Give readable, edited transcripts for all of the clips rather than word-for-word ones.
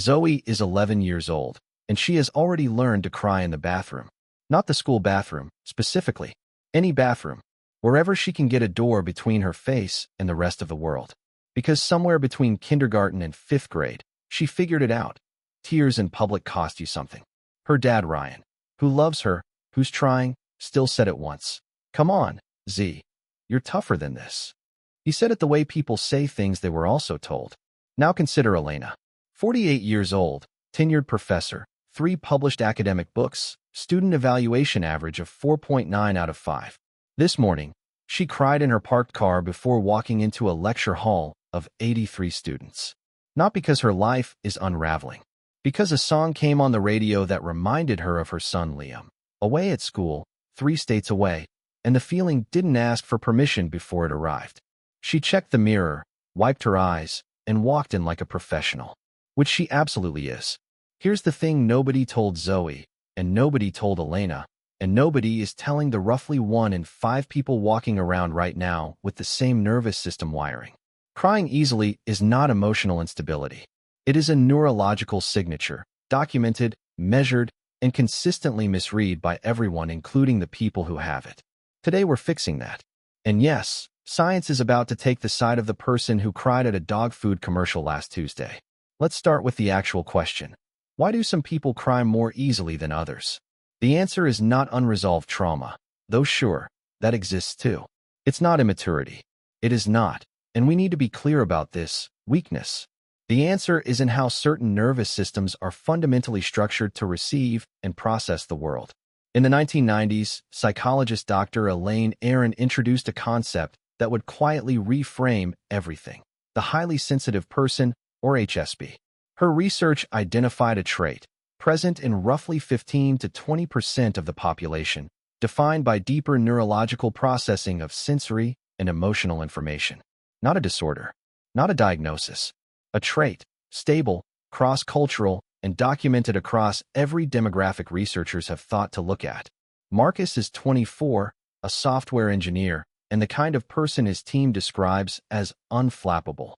Zoe is 11 years old, and she has already learned to cry in the bathroom. Not the school bathroom, specifically. Any bathroom. Wherever she can get a door between her face and the rest of the world. Because somewhere between kindergarten and 5th grade, she figured it out. Tears in public cost you something. Her dad, Ryan, who loves her, who's trying, still said it once. Come on, Z. You're tougher than this. He said it the way people say things they were also told. Now consider Elena. 48 years old, tenured professor, 3 published academic books, student evaluation average of 4.9 out of 5. This morning, she cried in her parked car before walking into a lecture hall of 83 students. Not because her life is unraveling. Because a song came on the radio that reminded her of her son Liam. Away at school, 3 states away, and the feeling didn't ask for permission before it arrived. She checked the mirror, wiped her eyes, and walked in like a professional. Which she absolutely is. Here's the thing nobody told Zoe, and nobody told Elena, and nobody is telling the roughly 1 in 5 people walking around right now with the same nervous system wiring. Crying easily is not emotional instability. It is a neurological signature, documented, measured, and consistently misread by everyone, including the people who have it. Today we're fixing that. And yes, science is about to take the side of the person who cried at a dog food commercial last Tuesday. Let's start with the actual question. Why do some people cry more easily than others? The answer is not unresolved trauma, though sure, that exists too. It's not immaturity. It is not, and we need to be clear about this, weakness. The answer is in how certain nervous systems are fundamentally structured to receive and process the world. In the 1990s, psychologist Dr. Elaine Aron introduced a concept that would quietly reframe everything. The highly sensitive person, or HSP. Her research identified a trait, present in roughly 15 to 20% of the population, defined by deeper neurological processing of sensory and emotional information. Not a disorder, not a diagnosis. A trait, stable, cross-cultural, and documented across every demographic researchers have thought to look at. Marcus is 24, a software engineer, and the kind of person his team describes as unflappable.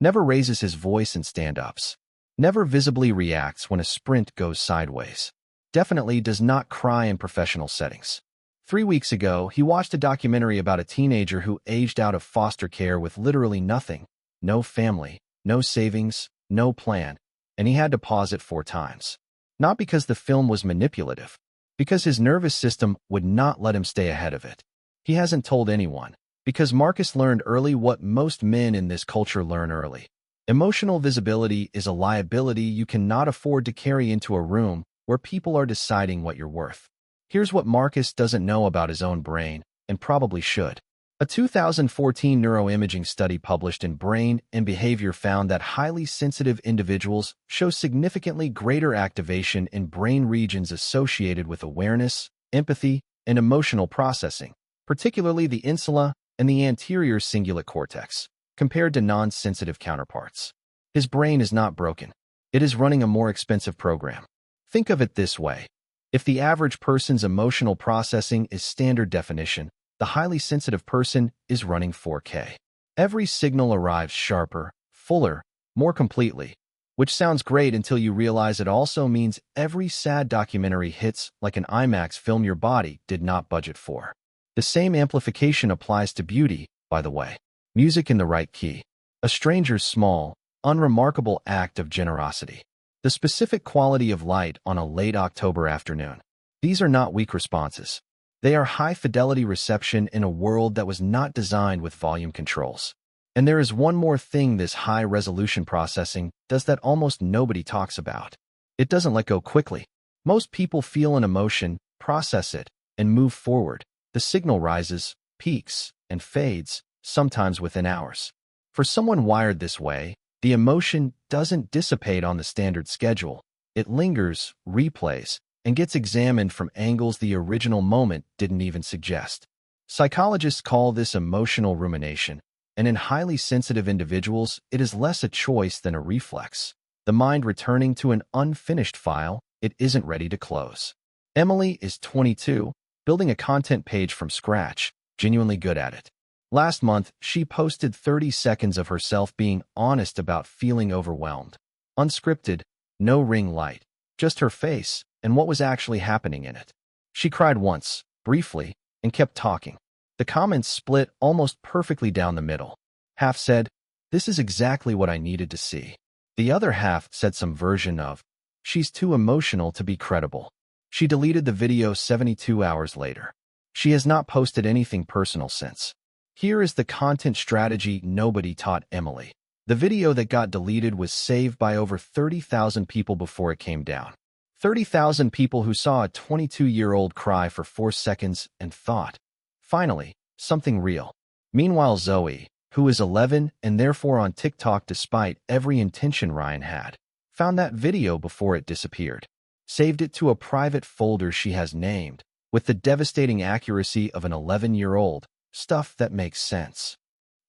Never raises his voice in stand-ups. Never visibly reacts when a sprint goes sideways. Definitely does not cry in professional settings. 3 weeks ago, he watched a documentary about a teenager who aged out of foster care with literally nothing. No family, no savings, no plan, and he had to pause it 4 times. Not because the film was manipulative, because his nervous system would not let him stay ahead of it. He hasn't told anyone. Because Marcus learned early what most men in this culture learn early. Emotional visibility is a liability you cannot afford to carry into a room where people are deciding what you're worth. Here's what Marcus doesn't know about his own brain, and probably should. A 2014 neuroimaging study published in Brain and Behavior found that highly sensitive individuals show significantly greater activation in brain regions associated with awareness, empathy, and emotional processing, particularly the insula and the anterior cingulate cortex, compared to non-sensitive counterparts. His brain is not broken. It is running a more expensive program. Think of it this way. If the average person's emotional processing is standard definition, the highly sensitive person is running 4K. Every signal arrives sharper, fuller, more completely, which sounds great until you realize it also means every sad documentary hits like an IMAX film your body did not budget for. The same amplification applies to beauty, by the way. Music in the right key. A stranger's small, unremarkable act of generosity. The specific quality of light on a late October afternoon. These are not weak responses. They are high-fidelity reception in a world that was not designed with volume controls. And there is one more thing this high-resolution processing does that almost nobody talks about. It doesn't let go quickly. Most people feel an emotion, process it, and move forward. The signal rises, peaks, and fades, sometimes within hours. For someone wired this way, the emotion doesn't dissipate on the standard schedule. It lingers, replays, and gets examined from angles the original moment didn't even suggest. Psychologists call this emotional rumination, and in highly sensitive individuals, it is less a choice than a reflex. The mind returning to an unfinished file it isn't ready to close. Emily is 22, building a content page from scratch, genuinely good at it. Last month, she posted 30 seconds of herself being honest about feeling overwhelmed. Unscripted, No ring light, just her face and what was actually happening in it. She cried once, briefly, and kept talking. The comments split almost perfectly down the middle. Half said, "This is exactly what I needed to see." The other half said some version of, "She's too emotional to be credible." She deleted the video 72 hours later. She has not posted anything personal since. Here is the content strategy nobody taught Emily. The video that got deleted was saved by over 30,000 people before it came down. 30,000 people who saw a 22-year-old cry for 4 seconds and thought, "Finally, something real." Meanwhile, Zoe, who is 11 and therefore on TikTok despite every intention Ryan had, found that video before it disappeared, saved it to a private folder she has named, with the devastating accuracy of an 11-year-old, stuff that makes sense.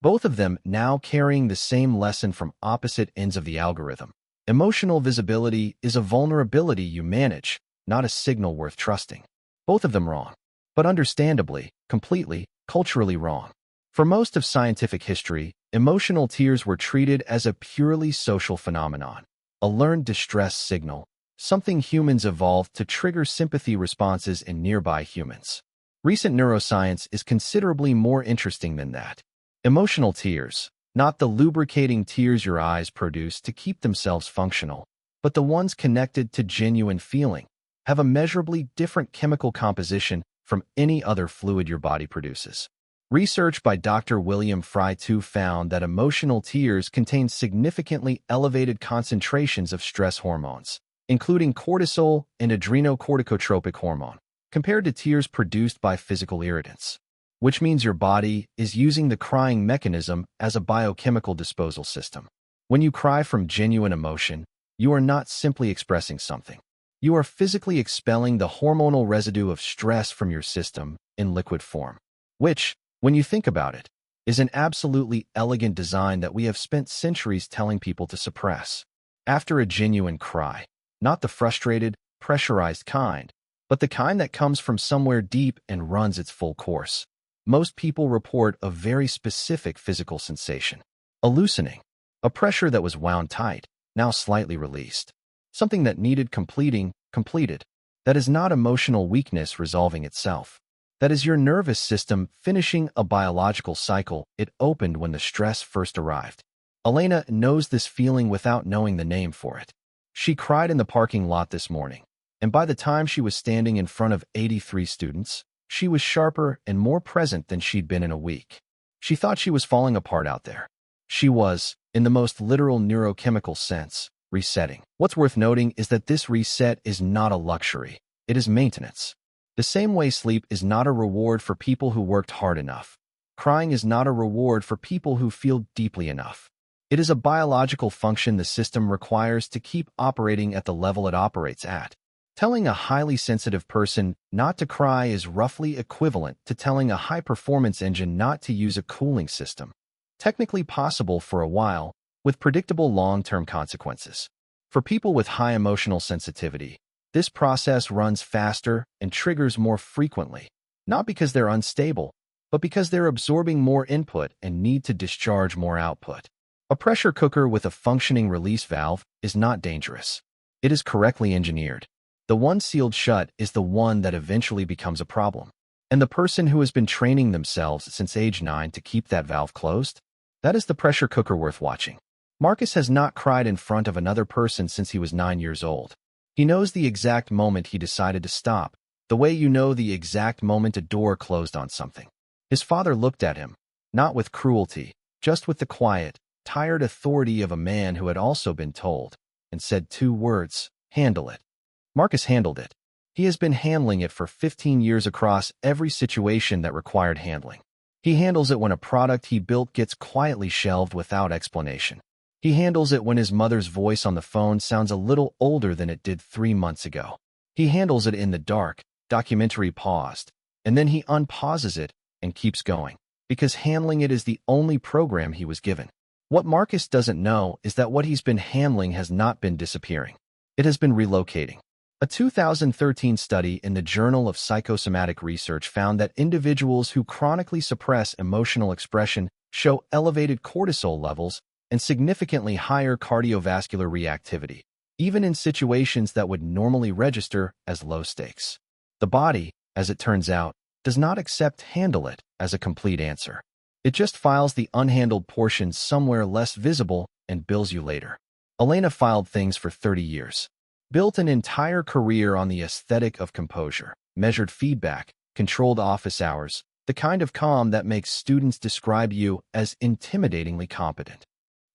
Both of them now carrying the same lesson from opposite ends of the algorithm. Emotional visibility is a vulnerability you manage, not a signal worth trusting. Both of them wrong, but understandably, completely, culturally wrong. For most of scientific history, emotional tears were treated as a purely social phenomenon, a learned distress signal, something humans evolved to trigger sympathy responses in nearby humans. Recent neuroscience is considerably more interesting than that. Emotional tears, not the lubricating tears your eyes produce to keep themselves functional, but the ones connected to genuine feeling, have a measurably different chemical composition from any other fluid your body produces. Research by Dr. William Frey found that emotional tears contain significantly elevated concentrations of stress hormones, including cortisol and adrenocorticotropic hormone, compared to tears produced by physical irritants, which means your body is using the crying mechanism as a biochemical disposal system. When you cry from genuine emotion, you are not simply expressing something. You are physically expelling the hormonal residue of stress from your system in liquid form, which, when you think about it, is an absolutely elegant design that we have spent centuries telling people to suppress. After a genuine cry, not the frustrated, pressurized kind, but the kind that comes from somewhere deep and runs its full course, most people report a very specific physical sensation. A loosening, a pressure that was wound tight, now slightly released. Something that needed completed. That is not emotional weakness resolving itself. That is your nervous system finishing a biological cycle it opened when the stress first arrived. Elena knows this feeling without knowing the name for it. She cried in the parking lot this morning, and by the time she was standing in front of 83 students, she was sharper and more present than she'd been in a week. She thought she was falling apart out there. She was, in the most literal neurochemical sense, resetting. What's worth noting is that this reset is not a luxury. It is maintenance. The same way sleep is not a reward for people who worked hard enough. Crying is not a reward for people who feel deeply enough. It is a biological function the system requires to keep operating at the level it operates at. Telling a highly sensitive person not to cry is roughly equivalent to telling a high-performance engine not to use a cooling system. Technically possible for a while, with predictable long-term consequences. For people with high emotional sensitivity, this process runs faster and triggers more frequently, not because they're unstable, but because they're absorbing more input and need to discharge more output. A pressure cooker with a functioning release valve is not dangerous. It is correctly engineered. The one sealed shut is the one that eventually becomes a problem. And the person who has been training themselves since age 9 to keep that valve closed, that is the pressure cooker worth watching. Marcus has not cried in front of another person since he was 9 years old. He knows the exact moment he decided to stop, the way you know the exact moment a door closed on something. His father looked at him, not with cruelty, just with the quiet, tired authority of a man who had also been told, and said 2 words, "Handle it." Marcus handled it. He has been handling it for 15 years across every situation that required handling. He handles it when a product he built gets quietly shelved without explanation. He handles it when his mother's voice on the phone sounds a little older than it did 3 months ago. He handles it in the dark, documentary paused, and then he unpauses it and keeps going, because handling it is the only program he was given. What Marcus doesn't know is that what he's been handling has not been disappearing. It has been relocating. A 2013 study in the Journal of Psychosomatic Research found that individuals who chronically suppress emotional expression show elevated cortisol levels and significantly higher cardiovascular reactivity, even in situations that would normally register as low stakes. The body, as it turns out, does not accept "handle it" as a complete answer. It just files the unhandled portions somewhere less visible and bills you later. Elena filed things for 30 years. Built an entire career on the aesthetic of composure, measured feedback, controlled office hours, the kind of calm that makes students describe you as intimidatingly competent.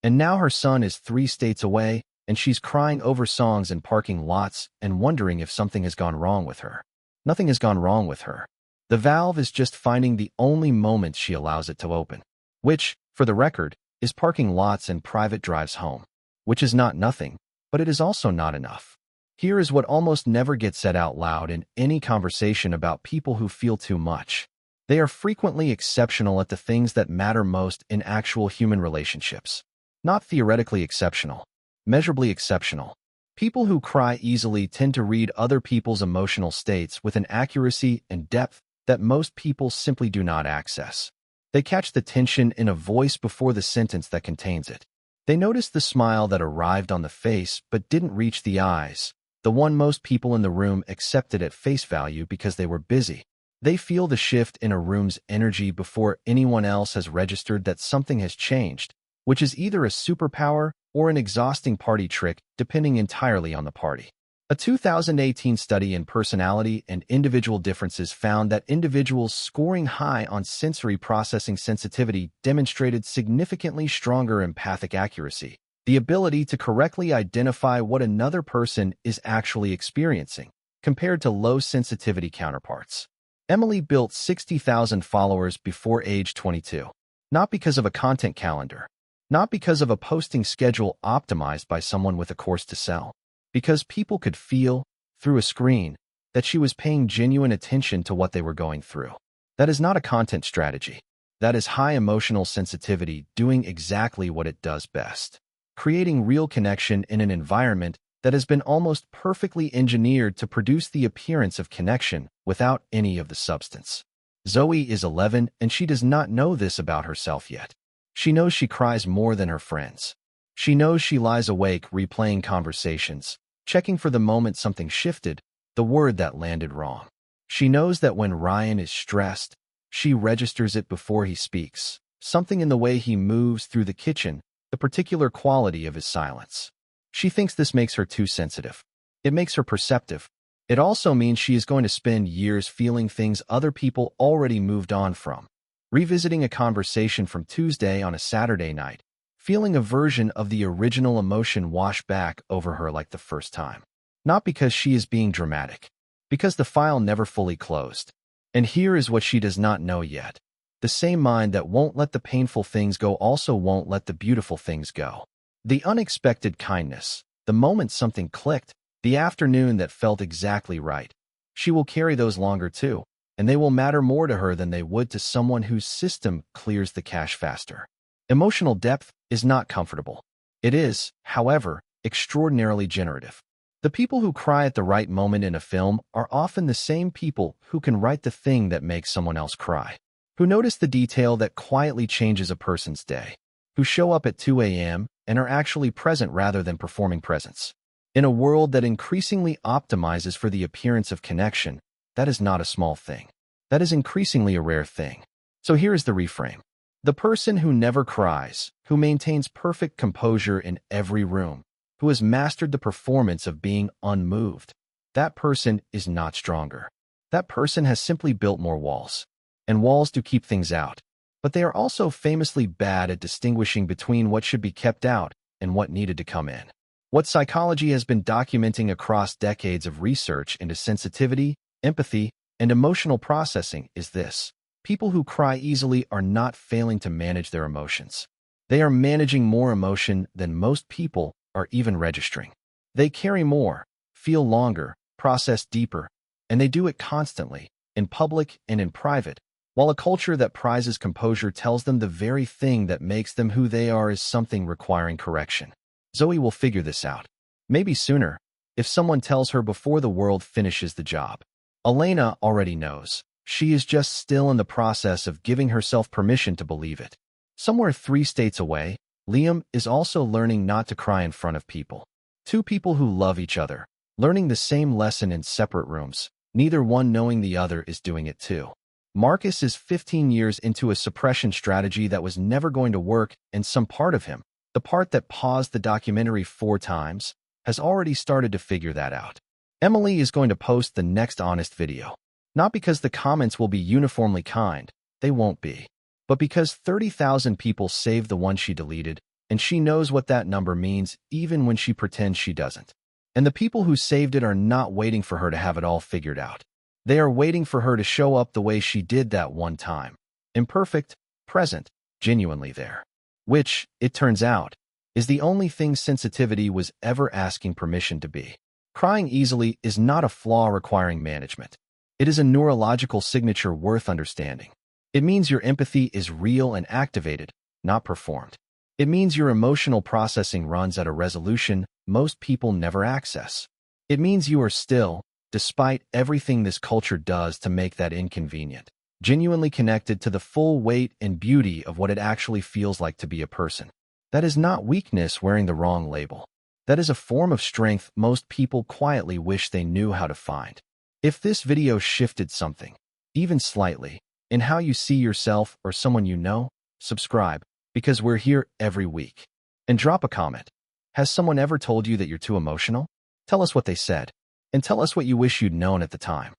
And now her son is 3 states away, and she's crying over songs in parking lots and wondering if something has gone wrong with her. Nothing has gone wrong with her. The valve is just finding the only moment she allows it to open, which, for the record, is parking lots and private drives home, which is not nothing, but it is also not enough. Here is what almost never gets said out loud in any conversation about people who feel too much. They are frequently exceptional at the things that matter most in actual human relationships. Not theoretically exceptional, measurably exceptional. People who cry easily tend to read other people's emotional states with an accuracy and depth that most people simply do not access. They catch the tension in a voice before the sentence that contains it. They notice the smile that arrived on the face but didn't reach the eyes, the one most people in the room accepted at face value because they were busy. They feel the shift in a room's energy before anyone else has registered that something has changed, which is either a superpower or an exhausting party trick, depending entirely on the party. A 2018 study in personality and individual differences found that individuals scoring high on sensory processing sensitivity demonstrated significantly stronger empathic accuracy, the ability to correctly identify what another person is actually experiencing, compared to low sensitivity counterparts. Emily built 60,000 followers before age 22, not because of a content calendar, not because of a posting schedule optimized by someone with a course to sell. Because people could feel, through a screen, that she was paying genuine attention to what they were going through. That is not a content strategy. That is high emotional sensitivity doing exactly what it does best. Creating real connection in an environment that has been almost perfectly engineered to produce the appearance of connection without any of the substance. Zoe is 11 and she does not know this about herself yet. She knows she cries more than her friends. She knows she lies awake replaying conversations, checking for the moment something shifted, the word that landed wrong. She knows that when Ryan is stressed, she registers it before he speaks, something in the way he moves through the kitchen, the particular quality of his silence. She thinks this makes her too sensitive. It makes her perceptive. It also means she is going to spend years feeling things other people already moved on from, revisiting a conversation from Tuesday on a Saturday night, feeling a version of the original emotion wash back over her like the first time. Not because she is being dramatic, because the file never fully closed. And here is what she does not know yet. The same mind that won't let the painful things go also won't let the beautiful things go. The unexpected kindness, the moment something clicked, the afternoon that felt exactly right. She will carry those longer too, and they will matter more to her than they would to someone whose system clears the cache faster. Emotional depth is not comfortable. It is, however, extraordinarily generative. The people who cry at the right moment in a film are often the same people who can write the thing that makes someone else cry, who notice the detail that quietly changes a person's day, who show up at 2 a.m. and are actually present rather than performing presence. In a world that increasingly optimizes for the appearance of connection, that is not a small thing. That is increasingly a rare thing. So here is the reframe. The person who never cries, who maintains perfect composure in every room, who has mastered the performance of being unmoved, that person is not stronger. That person has simply built more walls. And walls do keep things out. But they are also famously bad at distinguishing between what should be kept out and what needed to come in. What psychology has been documenting across decades of research into sensitivity, empathy, and emotional processing is this. People who cry easily are not failing to manage their emotions. They are managing more emotion than most people are even registering. They carry more, feel longer, process deeper, and they do it constantly, in public and in private, while a culture that prizes composure tells them the very thing that makes them who they are is something requiring correction. Zoe will figure this out. Maybe sooner, if someone tells her before the world finishes the job. Elena already knows. She is just still in the process of giving herself permission to believe it. Somewhere 3 states away, Liam is also learning not to cry in front of people. Two people who love each other, learning the same lesson in separate rooms, neither one knowing the other is doing it too. Marcus is 15 years into a suppression strategy that was never going to work, and some part of him, the part that paused the documentary 4 times, has already started to figure that out. Emily is going to post the next honest video. Not because the comments will be uniformly kind, they won't be, but because 30,000 people saved the one she deleted, and she knows what that number means even when she pretends she doesn't. And the people who saved it are not waiting for her to have it all figured out. They are waiting for her to show up the way she did that one time. Imperfect, present, genuinely there. Which, it turns out, is the only thing sensitivity was ever asking permission to be. Crying easily is not a flaw requiring management. It is a neurological signature worth understanding. It means your empathy is real and activated, not performed. It means your emotional processing runs at a resolution most people never access. It means you are still, despite everything this culture does to make that inconvenient, genuinely connected to the full weight and beauty of what it actually feels like to be a person. That is not weakness wearing the wrong label. That is a form of strength most people quietly wish they knew how to find. If this video shifted something, even slightly, in how you see yourself or someone you know, subscribe, because we're here every week. And drop a comment. Has someone ever told you that you're too emotional? Tell us what they said, and tell us what you wish you'd known at the time.